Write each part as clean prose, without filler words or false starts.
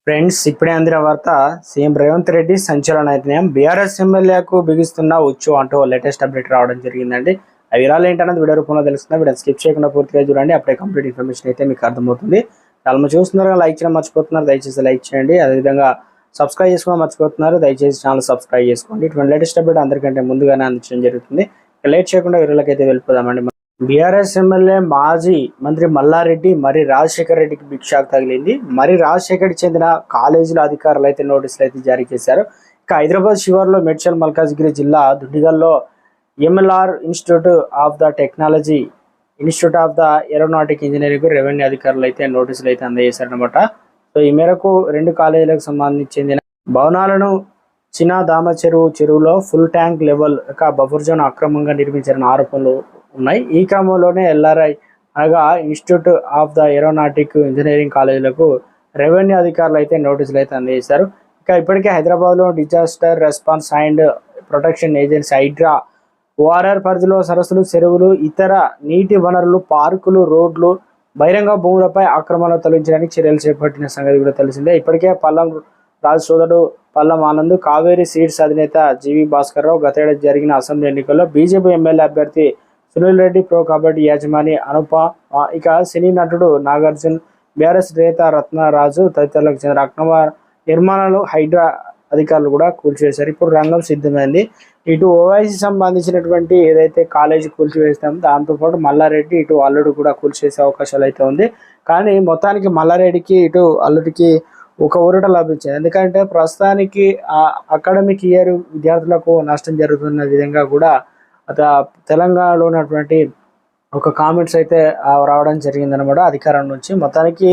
Friends, ఇప్పుడే అందిన వార్త. సీఎం రేవంత్ రెడ్డి సంచలన నిర్ణయం. బీఆర్ఎస్ ఎమ్మెల్యేకు బిగిస్తున్న ఉచ్చు అంటూ లేటెస్ట్ అప్డేట్ రావడం జరిగిందండి. ఆ వివరాలు ఏంటన్నది వీడియో రూపంలో తెలుస్తుంది. వీడియో స్కిప్ చేయకుండా పూర్తిగా చూడండి. అప్పుడే కంప్లీట్ ఇన్ఫర్మేషన్ అయితే మీకు అర్థమవుతుంది. చాలా మంది చూస్తున్నారు, లైక్ చేయడం మర్చిపోతున్నారు. దయచేసి లైక్ చేయండి. అదేవిధంగా సబ్స్క్రైబ్ చేసుకోవడం మర్చిపోతున్నారు. దయచేసి ఛానల్ సబ్స్క్రైబ్ చేసుకోండి. ఇటువంటి లేటెస్ట్ అప్డేట్ అందరికంటే ముందుగానే అందించడం జరుగుతుంది. లేట్ చేయకుండా వీడియోలోకి అయితే వెళ్ళిపోదామండి. బీఆర్ఎస్ ఎమ్మెల్యే మాజీ మంత్రి మల్లారెడ్డి మరి రాజశేఖర్ రెడ్డికి బిగ్ షాక్ తగిలింది. మరి రాజశేఖర్ చెందిన కాలేజీల అధికారులు అయితే నోటీసులు అయితే జారీ చేశారు. ఇక హైదరాబాద్ శివార్లో మేడ్చల్ మల్కాజ్గిరి జిల్లా దుండిగల్లో MLR institute of the technology, institute of the aeronautic engineering revenue అధికారులు అయితే నోటీసులు అయితే అందజేశారనమాట. సో ఈ మేరకు రెండు కాలేజీలకు సంబంధించి చెందిన భవనాలను చిన్న దామ చెరువులో full tank level buffer zone అక్రమంగా నిర్మించారన్న ఆరోపణలు ఉన్నాయి. ఈ క్రమంలోనే ఎల్ఆర్ఐ అనగా institute of the aeronautic engineering కాలేజీలకు రెవెన్యూ అధికారులు అయితే నోటీసులు అయితే అందజేశారు. ఇక ఇప్పటికే హైదరాబాద్లో disaster response and protection agency HYDRAA ORR పరిధిలో సరస్సులు, చెరువులు, ఇతర నీటి వనరులు, పార్కులు, రోడ్లు, బహిరంగ భూములపై ఆక్రమణలు తొలగించడానికి చర్యలు చేపట్టిన సంగతి కూడా తెలిసిందే. ఇప్పటికే పల్లం రాజు సోదరుడు పల్లం ఆనంద్, కావేరీ సీడ్స్ అధినేత జీవి భాస్కర్ రావు గతేడాది జరిగిన అసెంబ్లీ ఎన్నికల్లో బీజేపీ ఎమ్మెల్యే అభ్యర్థి సునీల్ రెడ్డి, ప్రో కబడ్డీ యాజమాని అనుప, ఇక సినీ నటుడు నాగార్జున, బీఆర్ఎస్ నేత రత్నరాజు తదితరులకు చెందిన అక్రమ నిర్మాణాలు హైడ్రా అధికారులు కూడా కూల్చివేశారు. ఇప్పుడు రంగం సిద్ధమైంది. ఇటు ఓవైసీ సంబంధించినటువంటి ఏదైతే కాలేజీ కూల్చివేస్తామో దాంతోపాటు మల్లారెడ్డి ఇటు అల్లుడు కూడా కూల్చేసే అవకాశాలు అయితే ఉంది. కానీ మొత్తానికి మల్లారెడ్డికి ఇటు అల్లుడికి ఒక ఊరట లభించింది. ఎందుకంటే ప్రస్తుతానికి అకాడమిక్ ఇయర్ విద్యార్థులకు నష్టం జరుగుతున్న విధంగా కూడా తెలంగాణలో ఉన్నటువంటి ఒక కామెంట్స్ అయితే రావడం జరిగిందనమాట అధికారం నుంచి. మొత్తానికి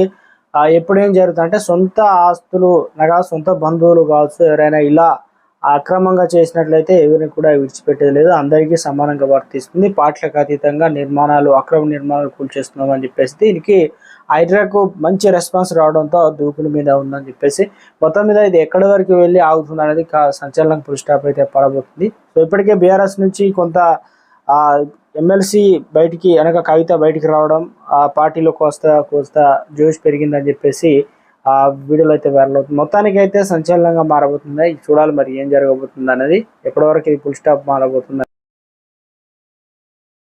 ఎప్పుడేం జరుగుతుందంటే సొంత ఆస్తులు అనగా సొంత బంధువులు కావచ్చు ఎవరైనా ఇలా అక్రమంగా చేసినట్లయితే ఎవరిని కూడా విడిచిపెట్టేది లేదు, అందరికీ సమానంగా వర్తిస్తుంది. పార్టీలకు అతీతంగా అక్రమ నిర్మాణాలు కూల్చేస్తున్నామని చెప్పేసి దీనికి హైడ్రాకు మంచి రెస్పాన్స్ రావడంతో దూకుడు మీద ఉందని చెప్పేసి మొత్తం మీద ఇది ఎక్కడి వరకు వెళ్ళి ఆగుతుంది అనేది సంచలనం ఫుల్ స్టాప్ అయితే పడబోతుంది. సో ఇప్పటికే బీఆర్ఎస్ నుంచి కొంత ఎమ్మెల్సీ బయటికి అనగా కవిత బయటికి రావడం, ఆ పార్టీలో కోస్తా జోష్ పెరిగిందని చెప్పేసి ఆ వీడియోలో అయితే వైరల్ అవుతుంది. మొత్తానికి అయితే సంచలనంగా మారబోతుంది. చూడాలి మరి ఏం జరగబోతుంది అనేది, ఎప్పటి వరకు ఇది ఫుల్ స్టాప్ మారబోతుంది.